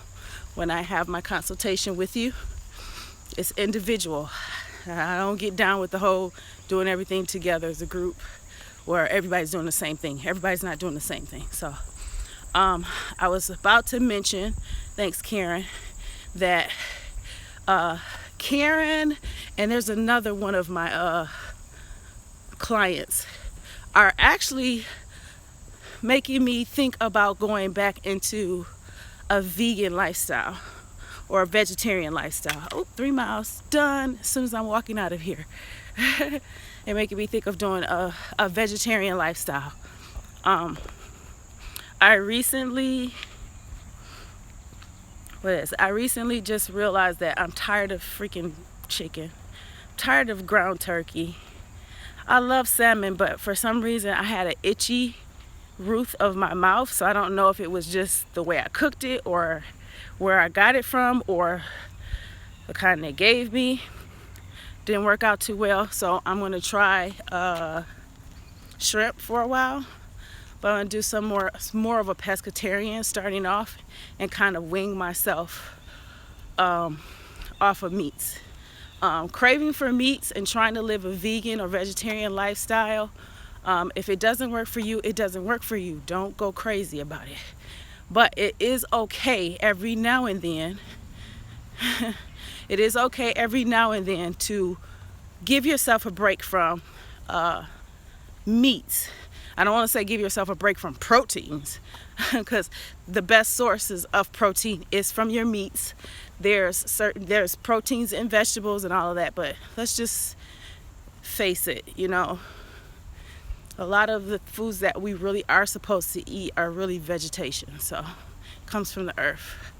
when I have my consultation with you. It's individual. I don't get down with the whole doing everything together as a group where everybody's doing the same thing. Everybody's not doing the same thing. So I was about to mention, thanks Karen, that Karen and there's another one of my clients are actually making me think about going back into a vegan lifestyle or a vegetarian lifestyle. Oh, 3 miles done as soon as I'm walking out of here. And making me think of doing a vegetarian lifestyle. I recently just realized that I'm tired of freaking chicken. I'm tired of ground turkey. I love salmon, but for some reason I had an itchy roof of my mouth, so I don't know if it was just the way I cooked it or where I got it from or the kind they gave me. Didn't work out too well, so I'm going to try shrimp for a while. But I'm going to do some more of a pescatarian starting off and kind of wing myself off of meats. Craving for meats and trying to live a vegan or vegetarian lifestyle. If it doesn't work for you, it doesn't work for you. Don't go crazy about it. But it is okay every now and then. It is okay every now and then to give yourself a break from meats. I don't want to say give yourself a break from proteins, because the best sources of protein is from your meats. There's proteins in vegetables and all of that, but let's just face it, a lot of the foods that we really are supposed to eat are really vegetation, so it comes from the earth.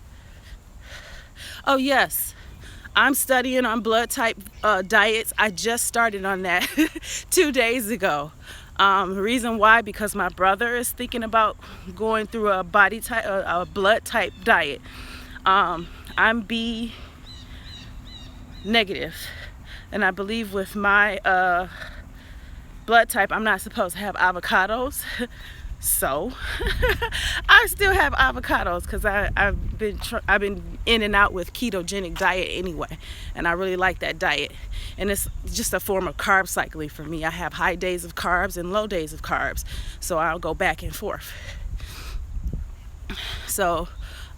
Oh yes, I'm studying on blood type diets. I just started on that 2 days ago. Reason why, because my brother is thinking about going through a blood type diet. I'm B negative, and I believe with my blood type I'm not supposed to have avocados. So I still have avocados because I've been in and out with ketogenic diet anyway, and I really like that diet. And it's just a form of carb cycling for me. I have high days of carbs and low days of carbs, so I'll go back and forth. So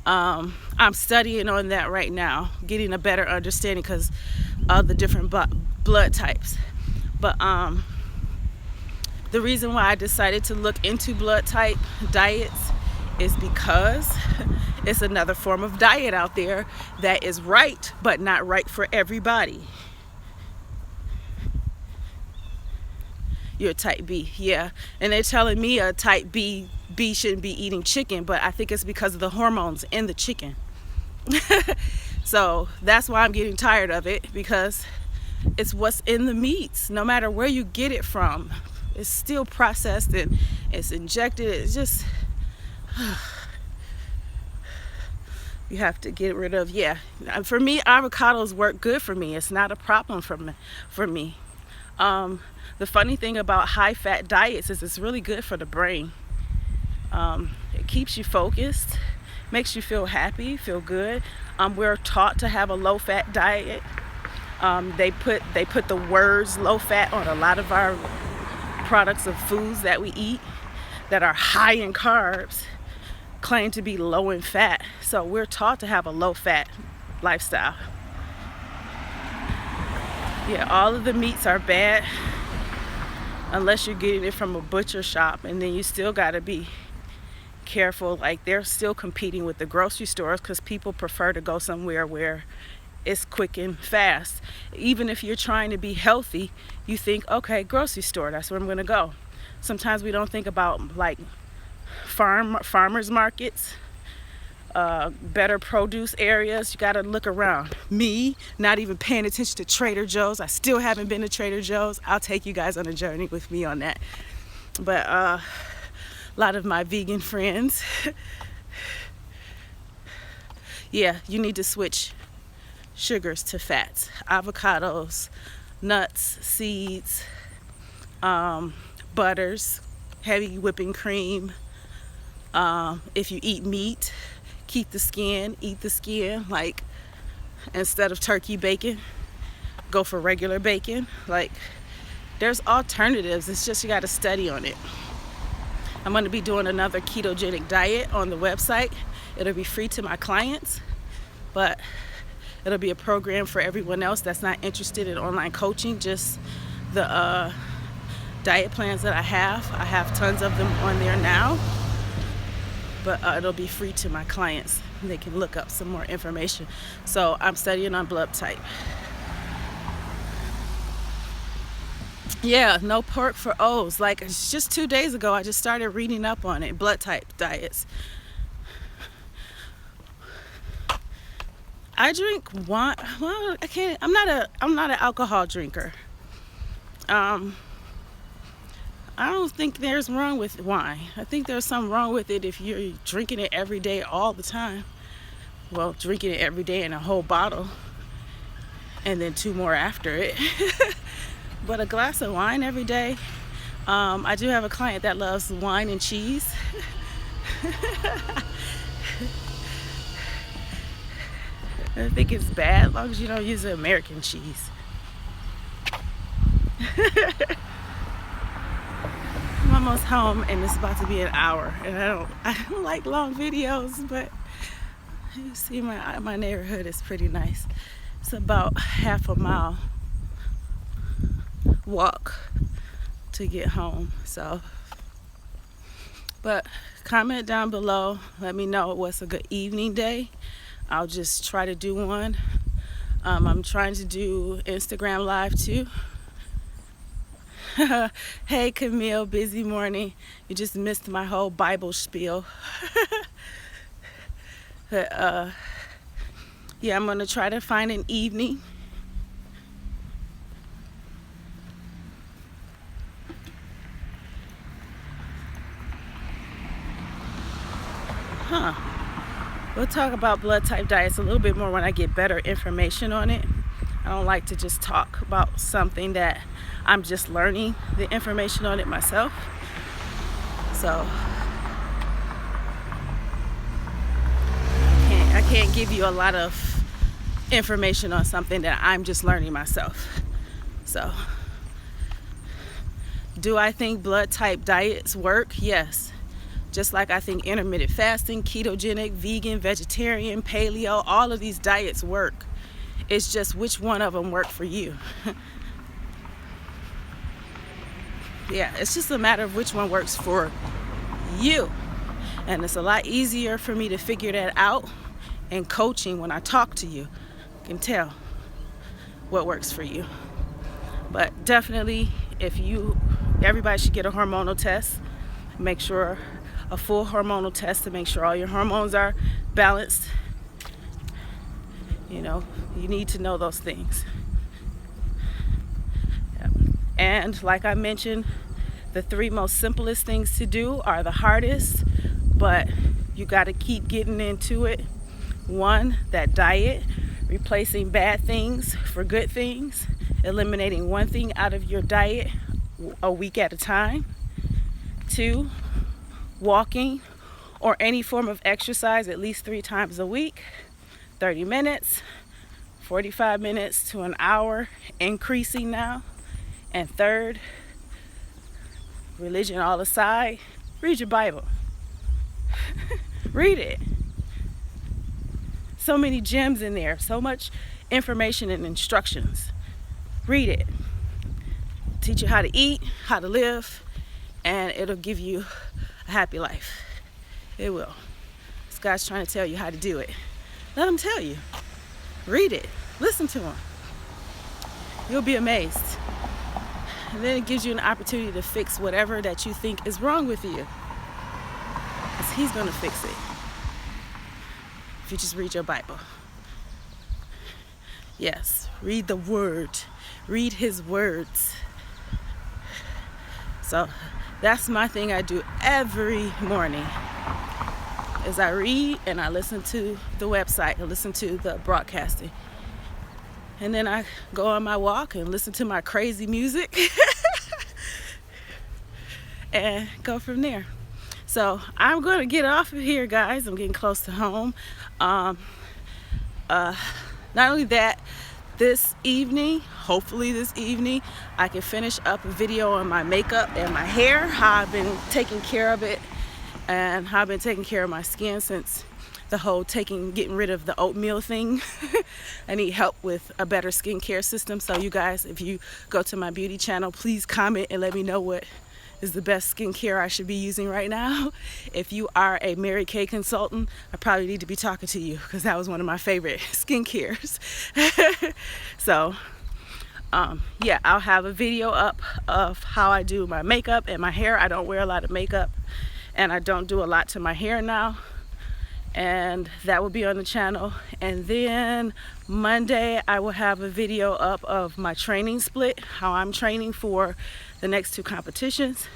I'm studying on that right now, getting a better understanding because of the different blood types. But the reason why I decided to look into blood type diets is because it's another form of diet out there that is right, but not right for everybody. You're a type B, yeah. And they're telling me a type B shouldn't be eating chicken, but I think it's because of the hormones in the chicken. So that's why I'm getting tired of it, because it's what's in the meats. No matter where you get it from, it's still processed and it's injected. It's just you have to get rid of. Yeah, for me, avocados work good for me. It's not a problem for me. The funny thing about high fat diets is it's really good for the brain. It keeps you focused, makes you feel happy, feel good. We're taught to have a low fat diet. They put the words low fat on a lot of our products of foods that we eat that are high in carbs, claim to be low in fat. So we're taught to have a low fat lifestyle. Yeah, all of the meats are bad unless you're getting it from a butcher shop, and then you still got to be careful. Like, they're still competing with the grocery stores because people prefer to go somewhere where it's quick and fast. Even if you're trying to be healthy, you think, okay, grocery store, that's where I'm gonna go. Sometimes we don't think about like farmers markets, better produce areas. You gotta look around. Me, not even paying attention to Trader Joe's. I still haven't been to Trader Joe's. I'll take you guys on a journey with me on that. But a lot of my vegan friends, yeah, you need to switch sugars to fats. Avocados, nuts, seeds, butters, heavy whipping cream. If you eat meat, keep the skin, eat the skin. Like, instead of turkey bacon, go for regular bacon. Like, there's alternatives. It's just you got to study on it. I'm going to be doing another ketogenic diet on the website. It'll be free to my clients, but it'll be a program for everyone else that's not interested in online coaching, just the diet plans that I have. I have tons of them on there now, but it'll be free to my clients. They can look up some more information. So I'm studying on blood type. Yeah, no pork for O's. Like, it's just 2 days ago, I just started reading up on it, blood type diets. I drink wine. Well, I can't. I'm not an alcohol drinker. I don't think there's wrong with wine. I think there's something wrong with it if you're drinking it every day, all the time. Well, drinking it every day in a whole bottle, and then 2 more after it. But a glass of wine every day. I do have a client that loves wine and cheese. I think it's bad as long as you don't use the American cheese. I'm almost home and it's about to be an hour, and I don't like long videos, but you see my neighborhood is pretty nice. It's about half a mile walk to get home. So, but comment down below, let me know what's a good evening day. I'll just try to do one. I'm trying to do Instagram live too. Hey Camille, busy morning. You just missed my whole Bible spiel. But yeah, I'm gonna try to find an evening. We'll talk about blood type diets a little bit more when I get better information on it. I don't like to just talk about something that I'm just learning the information on it myself. So I can't give you a lot of information on something that I'm just learning myself. So, do I think blood type diets work? Yes. Just like I think intermittent fasting, ketogenic, vegan, vegetarian, paleo, all of these diets work. It's just which one of them work for you. Yeah, it's just a matter of which one works for you. And it's a lot easier for me to figure that out in coaching when I talk to you. I can tell what works for you. But definitely, everybody should get a hormonal test. Make sure a full hormonal test to make sure all your hormones are balanced. You know, you need to know those things. Yep. And like I mentioned, the 3 most simplest things to do are the hardest, but you got to keep getting into it. 1, that diet, replacing bad things for good things, eliminating one thing out of your diet a week at a time. 2, walking or any form of exercise at least 3 times a week, 30 minutes, 45 minutes to an hour, increasing now. And 3rd, religion all aside, read your Bible. Read it. So many gems in there, so much information and instructions. Read it. Teach you how to eat, how to live, and it'll give you a happy life. It will. This guy's trying to tell you how to do it. Let him tell you. Read it. Listen to him. You'll be amazed. And then it gives you an opportunity to fix whatever that you think is wrong with you. Because he's going to fix it. If you just read your Bible. Yes, read the Word. Read His words. So that's my thing I do every morning. Is I read and I listen to the website. I listen to the broadcasting. And then I go on my walk and listen to my crazy music. And go from there. So I'm going to get off of here, guys. I'm getting close to home. Not only that, this evening, hopefully this evening, I can finish up a video on my makeup and my hair, how I've been taking care of it, and how I've been taking care of my skin since the whole getting rid of the oatmeal thing. I need help with a better skincare system. So you guys, if you go to my beauty channel, please comment and let me know what is the best skincare I should be using right now. If you are a Mary Kay consultant, I probably need to be talking to you because that was one of my favorite skincares. So yeah, I'll have a video up of how I do my makeup and my hair. I don't wear a lot of makeup and I don't do a lot to my hair now. And that will be on the channel. And then Monday I will have a video up of my training split, how I'm training for the next 2 competitions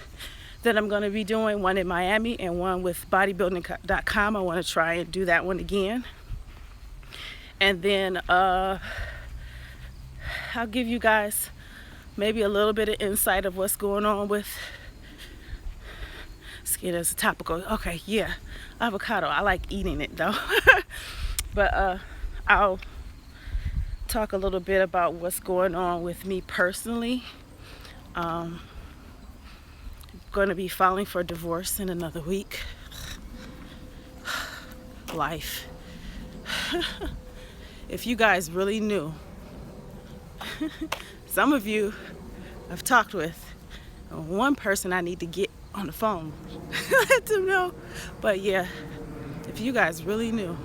that I'm going to be doing, one in Miami and one with bodybuilding.com. I want to try and do that one again. And then I'll give you guys maybe a little bit of insight of what's going on with skin as a topical. Okay, yeah, avocado. I like eating it though. But I'll talk a little bit about what's going on with me personally. Going to be filing for divorce in another week. Life. If you guys really knew, some of you I've talked with, one person I need to get on the phone let them know. But yeah, if you guys really knew.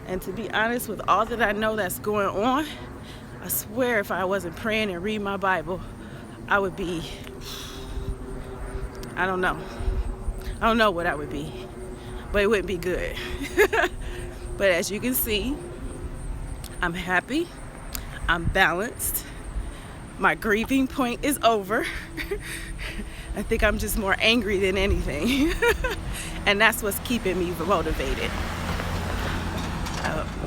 And to be honest, with all that I know that's going on, I swear if I wasn't praying and reading my Bible, I would be, I don't know what I would be, but it wouldn't be good. But as you can see, I'm happy, I'm balanced, my grieving point is over. I think I'm just more angry than anything. And that's what's keeping me motivated.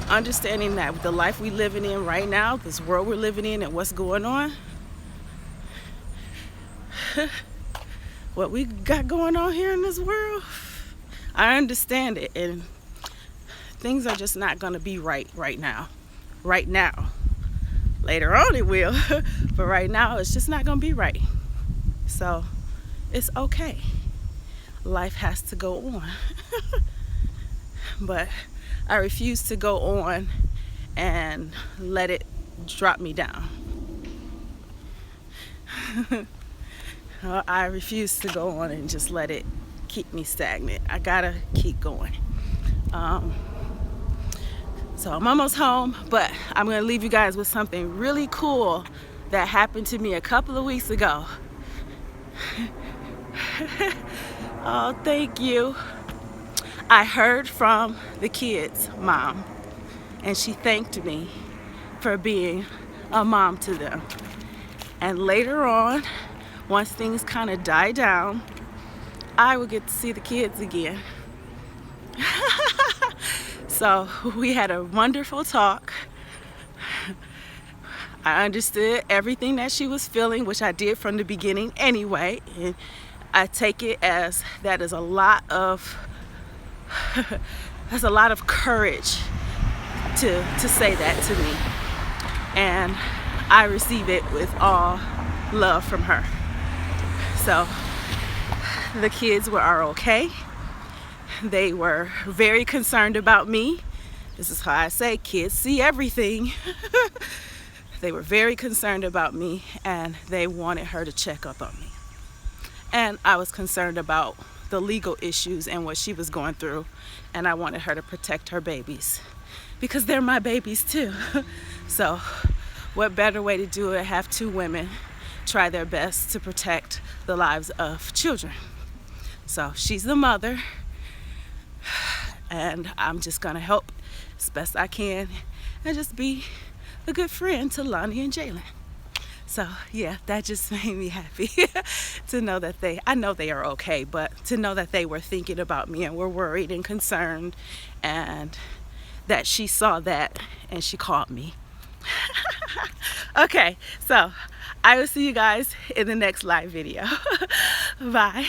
Understanding that with the life we're living in right now, this world we're living in and what's going on, what we got going on here in this world, I understand it, and things are just not gonna be right now. Right now. Later on it will, but right now it's just not gonna be right. So it's okay. Life has to go on. But I refuse to go on and let it drop me down. I refuse to go on and just let it keep me stagnant. I gotta keep going. So I'm almost home, but I'm gonna leave you guys with something really cool that happened to me a couple of weeks ago. Oh, thank you. I heard from the kids' mom, and she thanked me for being a mom to them. And later on, once things kind of die down, I will get to see the kids again. So we had a wonderful talk. I understood everything that she was feeling, which I did from the beginning anyway. And I take it as that is a lot of that's a lot of courage to say that to me. And I receive it with all love from her. So the kids are okay. They were very concerned about me. This is how I say kids see everything. They were very concerned about me, and they wanted her to check up on me. And I was concerned about the legal issues and what she was going through, and I wanted her to protect her babies because they're my babies too. So what better way to do it? Have two women try their best to protect the lives of children. So she's the mother, and I'm just gonna help as best I can and just be a good friend to Lonnie and Jalen. So yeah, that just made me happy to know that I know they are okay, but to know that they were thinking about me and were worried and concerned, and that she saw that and she called me. Okay, so I will see you guys in the next live video. Bye.